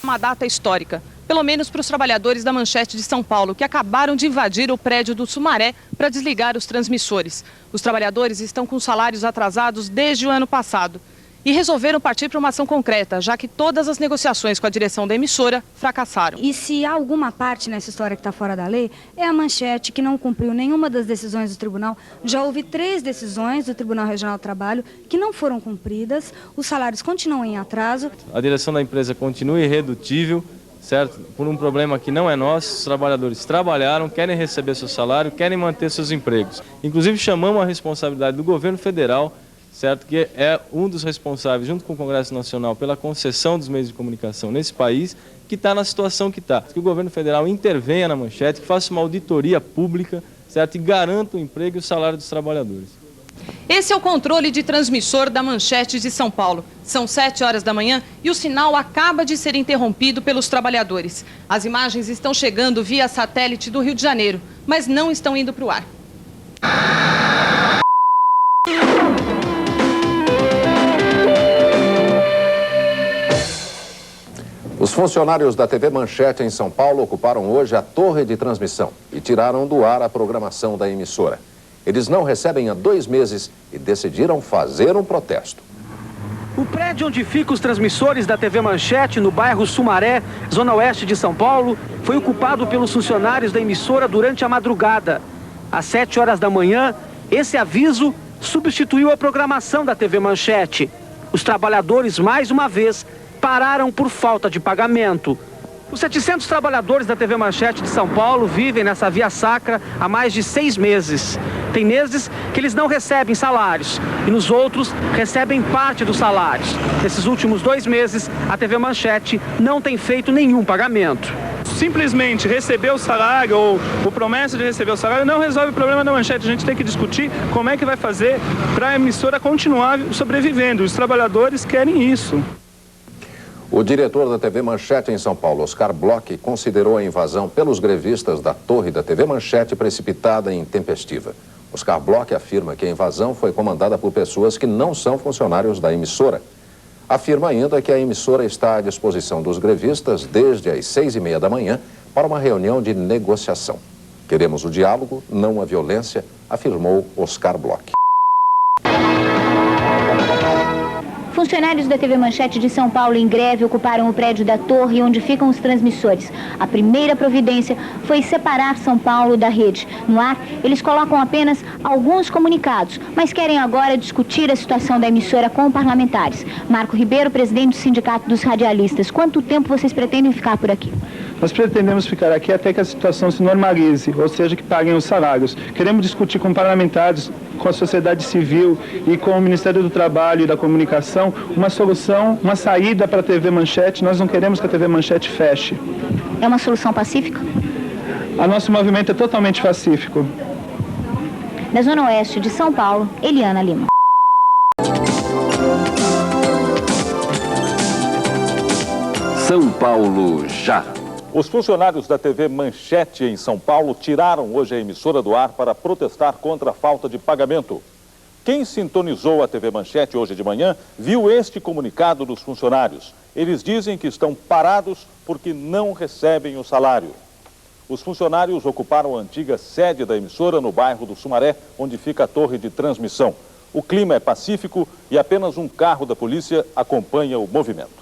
uma data histórica, pelo menos para os trabalhadores da Manchete de São Paulo, que acabaram de invadir o prédio do Sumaré para desligar os transmissores. Os trabalhadores estão com salários atrasados desde o ano passado e resolveram partir para uma ação concreta, já que todas as negociações com a direção da emissora fracassaram. E se há alguma parte nessa história que está fora da lei, é a Manchete, que não cumpriu nenhuma das decisões do tribunal. Já houve 3 decisões do Tribunal Regional do Trabalho que não foram cumpridas, os salários continuam em atraso. A direção da empresa continua irredutível, certo? Por um problema que não é nosso, os trabalhadores trabalharam, querem receber seu salário, querem manter seus empregos. Inclusive chamamos a responsabilidade do governo federal, certo? Que é um dos responsáveis, junto com o Congresso Nacional, pela concessão dos meios de comunicação nesse país, que está na situação que está. Que o governo federal intervenha na Manchete, que faça uma auditoria pública, certo? E garanta o emprego e o salário dos trabalhadores. Esse é o controle de transmissor da Manchete de São Paulo. São 7 horas da manhã e o sinal acaba de ser interrompido pelos trabalhadores. As imagens estão chegando via satélite do Rio de Janeiro, mas não estão indo para o ar. Os funcionários da TV Manchete em São Paulo ocuparam hoje a torre de transmissão e tiraram do ar a programação da emissora. Eles não recebem há 2 meses e decidiram fazer um protesto. O prédio onde ficam os transmissores da TV Manchete, no bairro Sumaré, zona oeste de São Paulo, foi ocupado pelos funcionários da emissora durante a madrugada. Às 7 horas da manhã, esse aviso substituiu a programação da TV Manchete. Os trabalhadores, mais uma vez, pararam por falta de pagamento. Os 700 trabalhadores da TV Manchete de São Paulo vivem nessa via sacra há mais de 6 meses. Tem meses que eles não recebem salários e nos outros recebem parte dos salários. Nesses últimos 2 meses, a TV Manchete não tem feito nenhum pagamento. Simplesmente receber o salário ou promessa de receber o salário não resolve o problema da Manchete. A gente tem que discutir como é que vai fazer para a emissora continuar sobrevivendo. Os trabalhadores querem isso. O diretor da TV Manchete em São Paulo, Oscar Bloch, considerou a invasão pelos grevistas da torre da TV Manchete precipitada e intempestiva. Oscar Bloch afirma que a invasão foi comandada por pessoas que não são funcionários da emissora. Afirma ainda que a emissora está à disposição dos grevistas desde as 6h30 da manhã para uma reunião de negociação. Queremos o diálogo, não a violência, afirmou Oscar Bloch. Funcionários da TV Manchete de São Paulo em greve ocuparam o prédio da torre onde ficam os transmissores. A primeira providência foi separar São Paulo da rede. No ar, eles colocam apenas alguns comunicados, mas querem agora discutir a situação da emissora com parlamentares. Marco Ribeiro, presidente do Sindicato dos Radialistas. Quanto tempo vocês pretendem ficar por aqui? Nós pretendemos ficar aqui até que a situação se normalize, ou seja, que paguem os salários. Queremos discutir com parlamentares, com a sociedade civil e com o Ministério do Trabalho e da Comunicação uma solução, uma saída para a TV Manchete. Nós não queremos que a TV Manchete feche. É uma solução pacífica? O nosso movimento é totalmente pacífico. Da Zona Oeste de São Paulo, Eliana Lima. São Paulo já. Os funcionários da TV Manchete em São Paulo tiraram hoje a emissora do ar para protestar contra a falta de pagamento. Quem sintonizou a TV Manchete hoje de manhã viu este comunicado dos funcionários. Eles dizem que estão parados porque não recebem o salário. Os funcionários ocuparam a antiga sede da emissora no bairro do Sumaré, onde fica a torre de transmissão. O clima é pacífico e apenas um carro da polícia acompanha o movimento.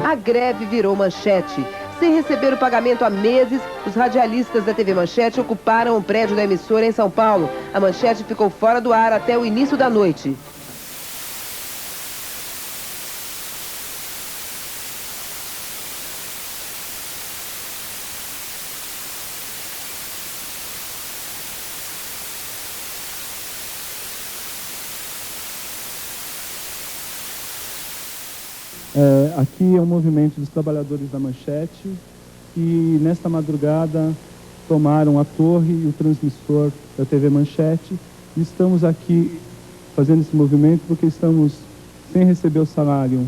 A greve virou manchete. Sem receber o pagamento há meses, os radialistas da TV Manchete ocuparam o prédio da emissora em São Paulo. A Manchete ficou fora do ar até o início da noite. Aqui é o movimento dos trabalhadores da Manchete que nesta madrugada tomaram a torre e o transmissor da TV Manchete e estamos aqui fazendo esse movimento porque estamos sem receber o salário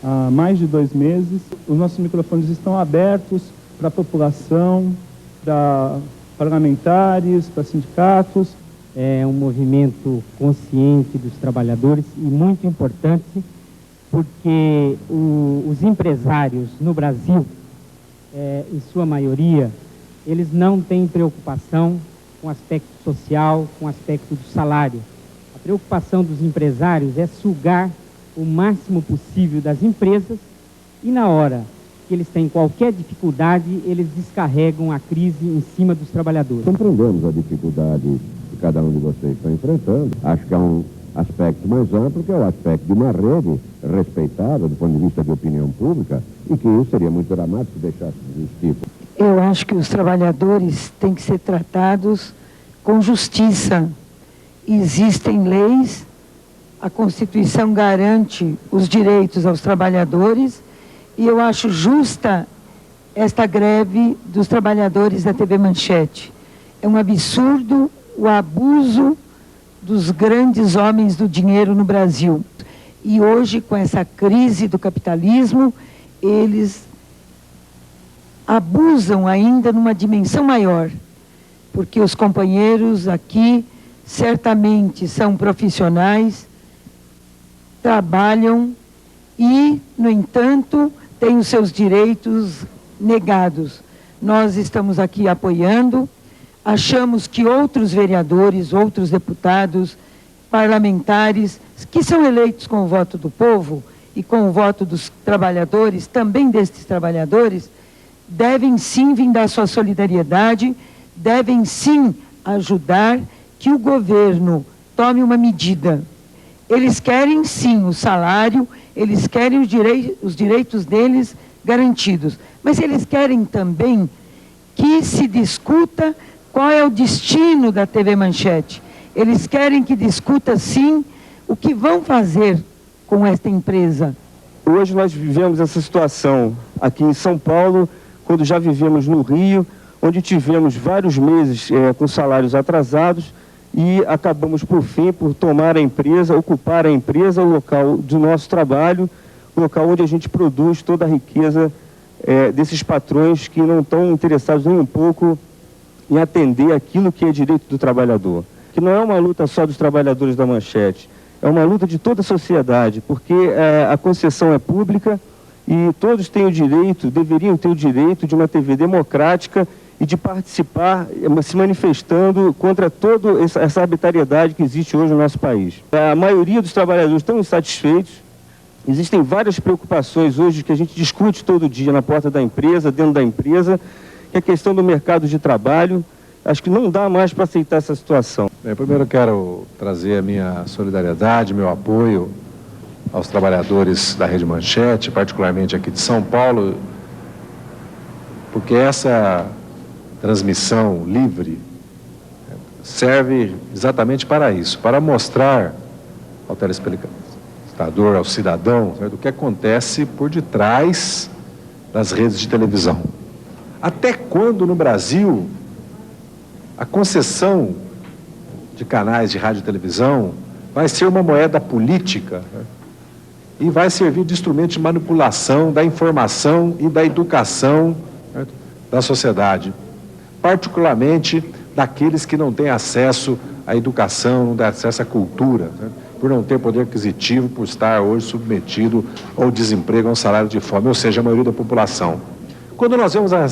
há mais de 2 meses. Os nossos microfones estão abertos para a população, para parlamentares, para sindicatos, é um movimento consciente dos trabalhadores e muito importante, porque os empresários no Brasil, em sua maioria, eles não têm preocupação com o aspecto social, com o aspecto do salário. A preocupação dos empresários é sugar o máximo possível das empresas e, na hora que eles têm qualquer dificuldade, eles descarregam a crise em cima dos trabalhadores. Compreendemos a dificuldade que cada um de vocês está enfrentando. Acho que há um aspecto mais amplo, que é o aspecto de uma rede respeitada do ponto de vista de opinião pública, e que isso seria muito dramático deixasse de existir. Eu acho que os trabalhadores têm que ser tratados com justiça. Existem leis, a Constituição garante os direitos aos trabalhadores, e eu acho justa esta greve dos trabalhadores da TV Manchete. É um absurdo o abuso dos grandes homens do dinheiro no Brasil. E hoje, com essa crise do capitalismo, eles abusam ainda numa dimensão maior, porque os companheiros aqui certamente são profissionais, trabalham e, no entanto, têm os seus direitos negados. Nós estamos aqui apoiando, achamos que outros vereadores, outros deputados, parlamentares, que são eleitos com o voto do povo e com o voto dos trabalhadores, também destes trabalhadores, devem sim vir dar sua solidariedade, devem sim ajudar que o governo tome uma medida. Eles querem sim o salário, eles querem os direitos deles garantidos, mas eles querem também que se discuta qual é o destino da TV Manchete. Eles querem que discuta sim o que vão fazer com esta empresa. Hoje nós vivemos essa situação aqui em São Paulo, quando já vivemos no Rio, onde tivemos vários meses com salários atrasados e acabamos, por fim, por tomar a empresa, ocupar a empresa, o local do nosso trabalho, o local onde a gente produz toda a riqueza desses patrões que não estão interessados nem um pouco em atender aquilo que é direito do trabalhador. Que não é uma luta só dos trabalhadores da Manchete, é uma luta de toda a sociedade, porque a concessão é pública e todos têm o direito, deveriam ter o direito de uma TV democrática e de participar, se manifestando contra toda essa arbitrariedade que existe hoje no nosso país. A maioria dos trabalhadores estão insatisfeitos, existem várias preocupações hoje que a gente discute todo dia na porta da empresa, dentro da empresa, que é a questão do mercado de trabalho. Acho que não dá mais para aceitar essa situação. Bem, primeiro eu quero trazer a minha solidariedade, meu apoio aos trabalhadores da Rede Manchete, particularmente aqui de São Paulo, porque essa transmissão livre serve exatamente para isso, para mostrar ao telespectador, ao cidadão, o que acontece por detrás das redes de televisão. Até quando no Brasil a concessão de canais de rádio e televisão vai ser uma moeda política, e vai servir de instrumento de manipulação da informação e da educação da sociedade, particularmente daqueles que não têm acesso à educação, não têm acesso à cultura, por não ter poder aquisitivo, por estar hoje submetido ao desemprego, ao salário de fome, ou seja, a maioria da população. Quando nós vemos a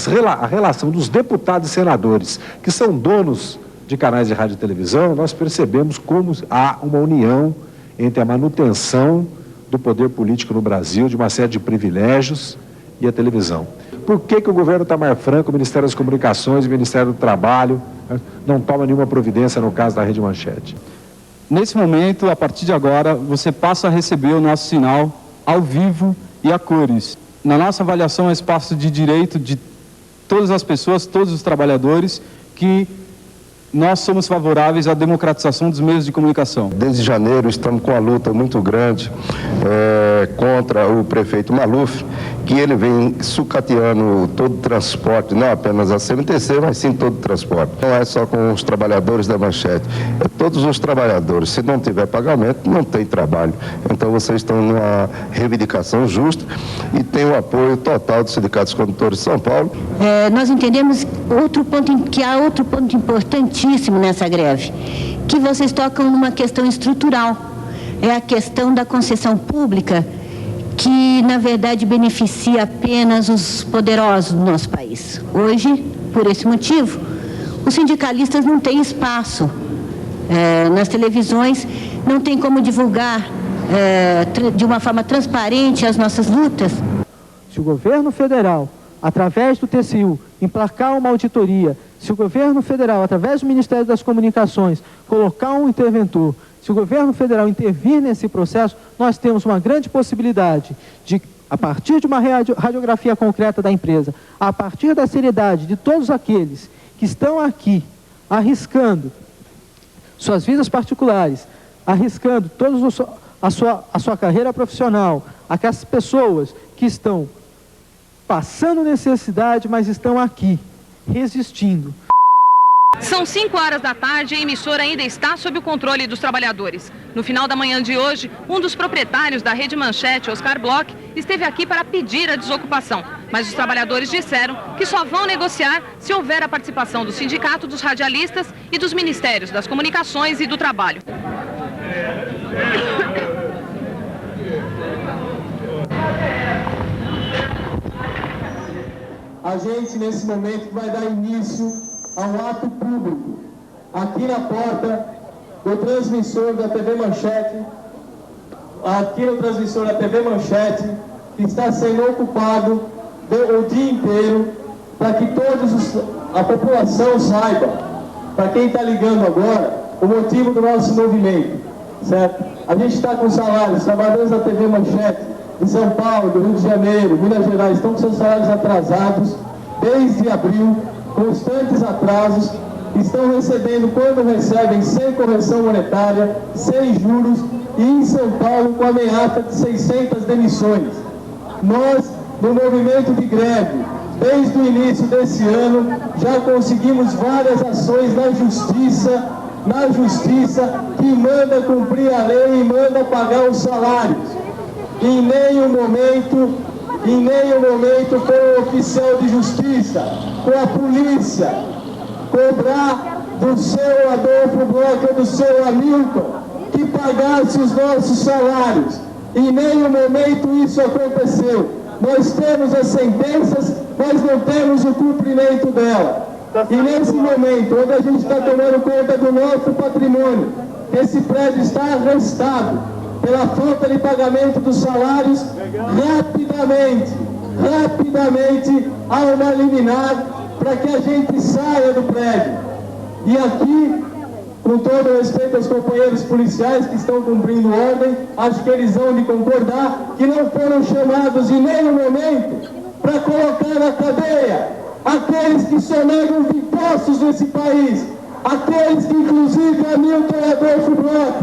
relação dos deputados e senadores, que são donos de canais de rádio e televisão, nós percebemos como há uma união entre a manutenção do poder político no Brasil, de uma série de privilégios, e a televisão. Por que o governo Itamar Franco, o Ministério das Comunicações e o Ministério do Trabalho não toma nenhuma providência no caso da Rede Manchete? Nesse momento, a partir de agora, você passa a receber o nosso sinal ao vivo e a cores. Na nossa avaliação, é espaço de direito de todas as pessoas, todos os trabalhadores, que nós somos favoráveis à democratização dos meios de comunicação. Desde janeiro estamos com uma luta muito grande contra o prefeito Maluf que ele vem sucateando todo o transporte, não apenas a CMTC, mas sim todo o transporte. Não é só com os trabalhadores da Manchete, é todos os trabalhadores. Se não tiver pagamento, não tem trabalho. Então vocês estão numa reivindicação justa e tem o apoio total dos sindicatos condutores de São Paulo. Nós entendemos que há outro ponto importantíssimo nessa greve, que vocês tocam numa questão estrutural, é a questão da concessão pública, que, na verdade, beneficia apenas os poderosos do nosso país. Hoje, por esse motivo, os sindicalistas não têm espaço nas televisões, não tem como divulgar de uma forma transparente as nossas lutas. Se o governo federal, através do TCU, emplacar uma auditoria, se o governo federal, através do Ministério das Comunicações, colocar um interventor, se o governo federal intervir nesse processo, nós temos uma grande possibilidade de, a partir de uma radiografia concreta da empresa, a partir da seriedade de todos aqueles que estão aqui arriscando suas vidas particulares, arriscando a sua carreira profissional, aquelas pessoas que estão passando necessidade, mas estão aqui, resistindo. São 5 horas da tarde e a emissora ainda está sob o controle dos trabalhadores. No final da manhã de hoje, um dos proprietários da Rede Manchete, Oscar Bloch, esteve aqui para pedir a desocupação. Mas os trabalhadores disseram que só vão negociar se houver a participação do Sindicato dos Radialistas e dos Ministérios das Comunicações e do Trabalho. A gente, nesse momento, vai dar início a um ato público aqui na porta do transmissor da TV Manchete, aqui no transmissor da TV Manchete, que está sendo ocupado o dia inteiro, para que a população saiba, para quem está ligando agora, o motivo do nosso movimento, certo? A gente está com salários, os trabalhadores da TV Manchete de São Paulo, do Rio de Janeiro, Minas Gerais, estão com seus salários atrasados desde abril, constantes atrasos, estão recebendo, quando recebem, sem correção monetária, sem juros, e em São Paulo com ameaça de 600 demissões. Nós, no movimento de greve, desde o início desse ano, já conseguimos várias ações na justiça que manda cumprir a lei e manda pagar os salários. Em nenhum momento foi o oficial de justiça, com a polícia, cobrar do seu Adolfo Bloch ou do seu Hamilton que pagasse os nossos salários. Em nenhum momento isso aconteceu. Nós temos as sentenças, mas não temos o cumprimento dela. E nesse momento, onde a gente está tomando conta do nosso patrimônio, esse prédio está arrestado pela falta de pagamento dos salários, rapidamente há uma liminar para que a gente saia do prédio. E aqui, com todo o respeito aos companheiros policiais que estão cumprindo ordem, acho que eles vão de concordar que não foram chamados em nenhum momento para colocar na cadeia aqueles que sonegam os impostos nesse país, aqueles que inclusive Hamilton e Adolfo Bloch,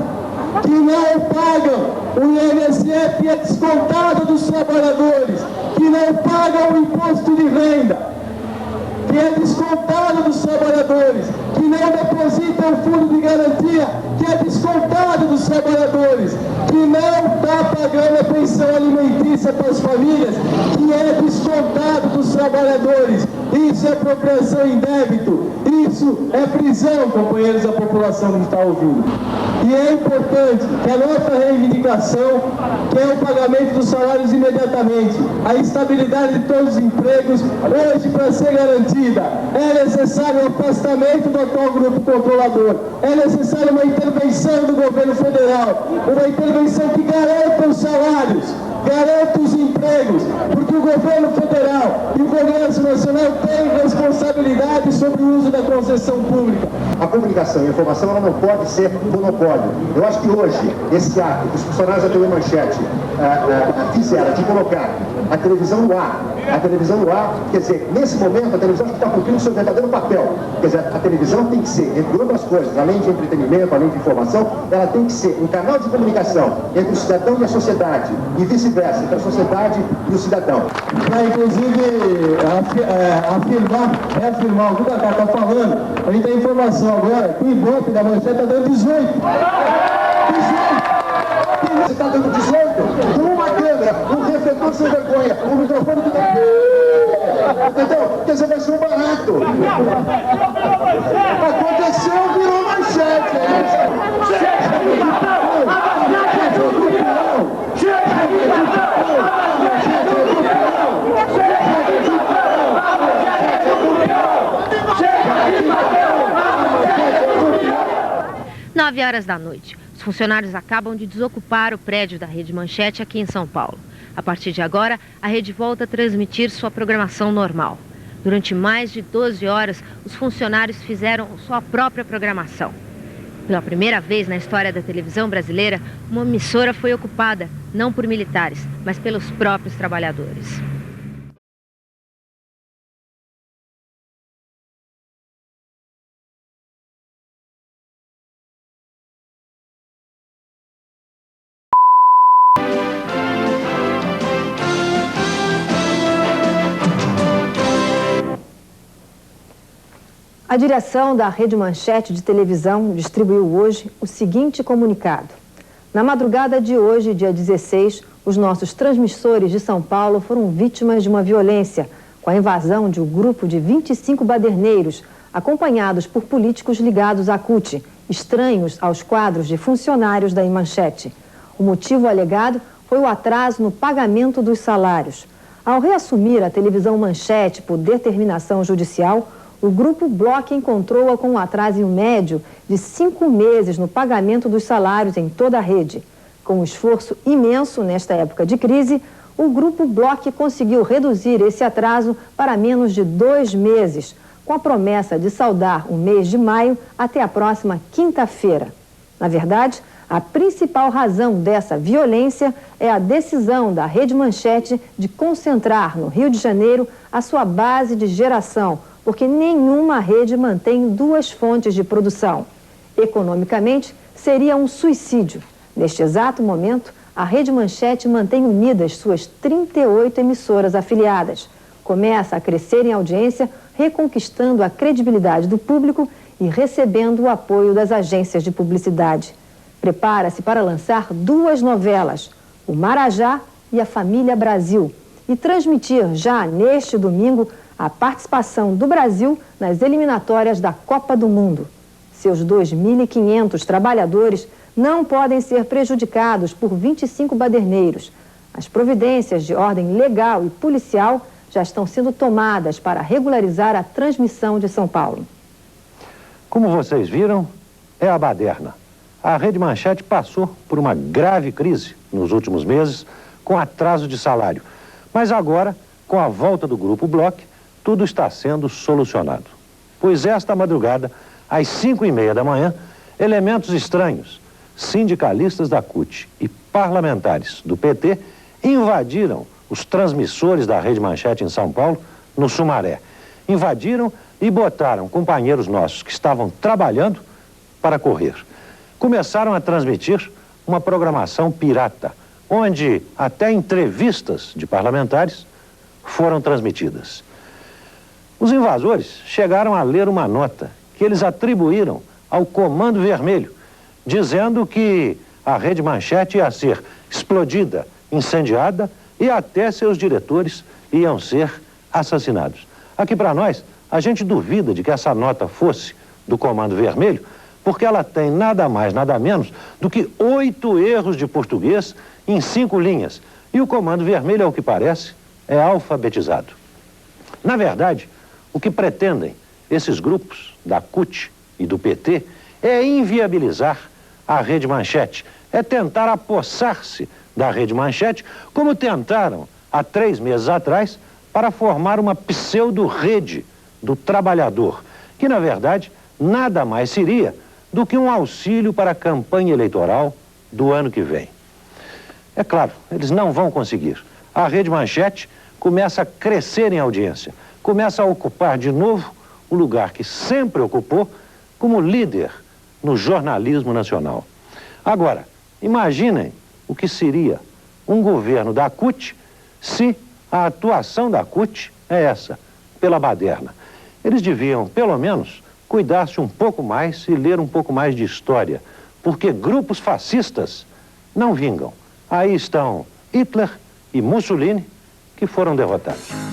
que não pagam o INSS que é descontado dos trabalhadores, que não pagam o imposto de renda, que é descontado dos trabalhadores, que não depositam o fundo de garantia, que é descontado dos trabalhadores, que não está pagando a pensão alimentícia para as famílias, que é descontado dos trabalhadores. Isso é apropriação em débito, isso é prisão, companheiros da população que está ouvindo. E é importante que a nossa reivindicação, que é o pagamento dos salários imediatamente, a estabilidade de todos os empregos, hoje para ser garantida, é necessário o afastamento do atual grupo controlador, é necessário uma intervenção do governo federal, uma intervenção que garanta os salários, garanta os empregos, porque o governo federal e o Congresso Nacional têm responsabilidade sobre o uso da concessão pública. A comunicação e a informação ela não pode ser monopólio. Eu acho que hoje, esse ato que os funcionários da TV Manchete fizeram de colocar a televisão no ar. A televisão no ar, quer dizer, nesse momento a televisão está cumprindo o seu verdadeiro papel. Quer dizer, a televisão tem que ser, entre outras coisas, além de entretenimento, além de informação, ela tem que ser um canal de comunicação entre o cidadão e a sociedade, e vice-versa, entre a sociedade e o cidadão. Inclusive, reafirmar o que o Cacá está falando, a gente tem informação agora que o Ibope da Manchete está dando 18. Você está dando 18? Com uma câmera, um refletor sem vergonha, um microfone que não... Entendeu? Quer dizer, vai ser um barato. Aconteceu, virou manchete. Nove horas da noite. Os funcionários acabam de desocupar o prédio da Rede Manchete aqui em São Paulo. A partir de agora, a rede volta a transmitir sua programação normal. Durante mais de 12 horas, os funcionários fizeram sua própria programação. Pela primeira vez na história da televisão brasileira, uma emissora foi ocupada, não por militares, mas pelos próprios trabalhadores. A direção da Rede Manchete de televisão distribuiu hoje o seguinte comunicado. Na madrugada de hoje, dia 16, os nossos transmissores de São Paulo foram vítimas de uma violência, com a invasão de um grupo de 25 baderneiros, acompanhados por políticos ligados à CUT, estranhos aos quadros de funcionários da Manchete. O motivo alegado foi o atraso no pagamento dos salários. Ao reassumir a televisão Manchete por determinação judicial, o Grupo Bloch encontrou-a com um atraso médio de 5 meses no pagamento dos salários em toda a rede. Com um esforço imenso nesta época de crise, o Grupo Bloch conseguiu reduzir esse atraso para menos de 2 meses, com a promessa de saldar o mês de maio até a próxima quinta-feira. Na verdade, a principal razão dessa violência é a decisão da Rede Manchete de concentrar no Rio de Janeiro a sua base de geração, porque nenhuma rede mantém 2 fontes de produção. Economicamente, seria um suicídio. Neste exato momento, a Rede Manchete mantém unidas suas 38 emissoras afiliadas. Começa a crescer em audiência, reconquistando a credibilidade do público e recebendo o apoio das agências de publicidade. Prepara-se para lançar 2 novelas, O Marajá e A Família Brasil, e transmitir já neste domingo a participação do Brasil nas eliminatórias da Copa do Mundo. Seus 2.500 trabalhadores não podem ser prejudicados por 25 baderneiros. As providências de ordem legal e policial já estão sendo tomadas para regularizar a transmissão de São Paulo. Como vocês viram, é a baderna. A Rede Manchete passou por uma grave crise nos últimos meses, com atraso de salário. Mas agora, com a volta do Grupo Bloch, tudo está sendo solucionado. Pois esta madrugada, às 5h30 da manhã, elementos estranhos, sindicalistas da CUT e parlamentares do PT, invadiram os transmissores da Rede Manchete em São Paulo, no Sumaré. Invadiram e botaram companheiros nossos que estavam trabalhando para correr. Começaram a transmitir uma programação pirata, onde até entrevistas de parlamentares foram transmitidas. Os invasores chegaram a ler uma nota que eles atribuíram ao Comando Vermelho, dizendo que a Rede Manchete ia ser explodida, incendiada e até seus diretores iam ser assassinados. Aqui para nós, a gente duvida de que essa nota fosse do Comando Vermelho, porque ela tem nada mais, nada menos do que 8 erros de português em 5 linhas. E o Comando Vermelho, ao que parece, é alfabetizado. Na verdade, o que pretendem esses grupos da CUT e do PT é inviabilizar a Rede Manchete, é tentar apossar-se da Rede Manchete, como tentaram há 3 meses atrás para formar uma pseudo-rede do trabalhador, que na verdade nada mais seria do que um auxílio para a campanha eleitoral do ano que vem. É claro, eles não vão conseguir. a Rede Manchete começa a crescer em audiência, começa a ocupar de novo o lugar que sempre ocupou como líder no jornalismo nacional. Agora, imaginem o que seria um governo da CUT se a atuação da CUT é essa, pela baderna. Eles deviam, pelo menos, cuidar-se um pouco mais e ler um pouco mais de história, porque grupos fascistas não vingam. Aí estão Hitler e Mussolini, que foram derrotados.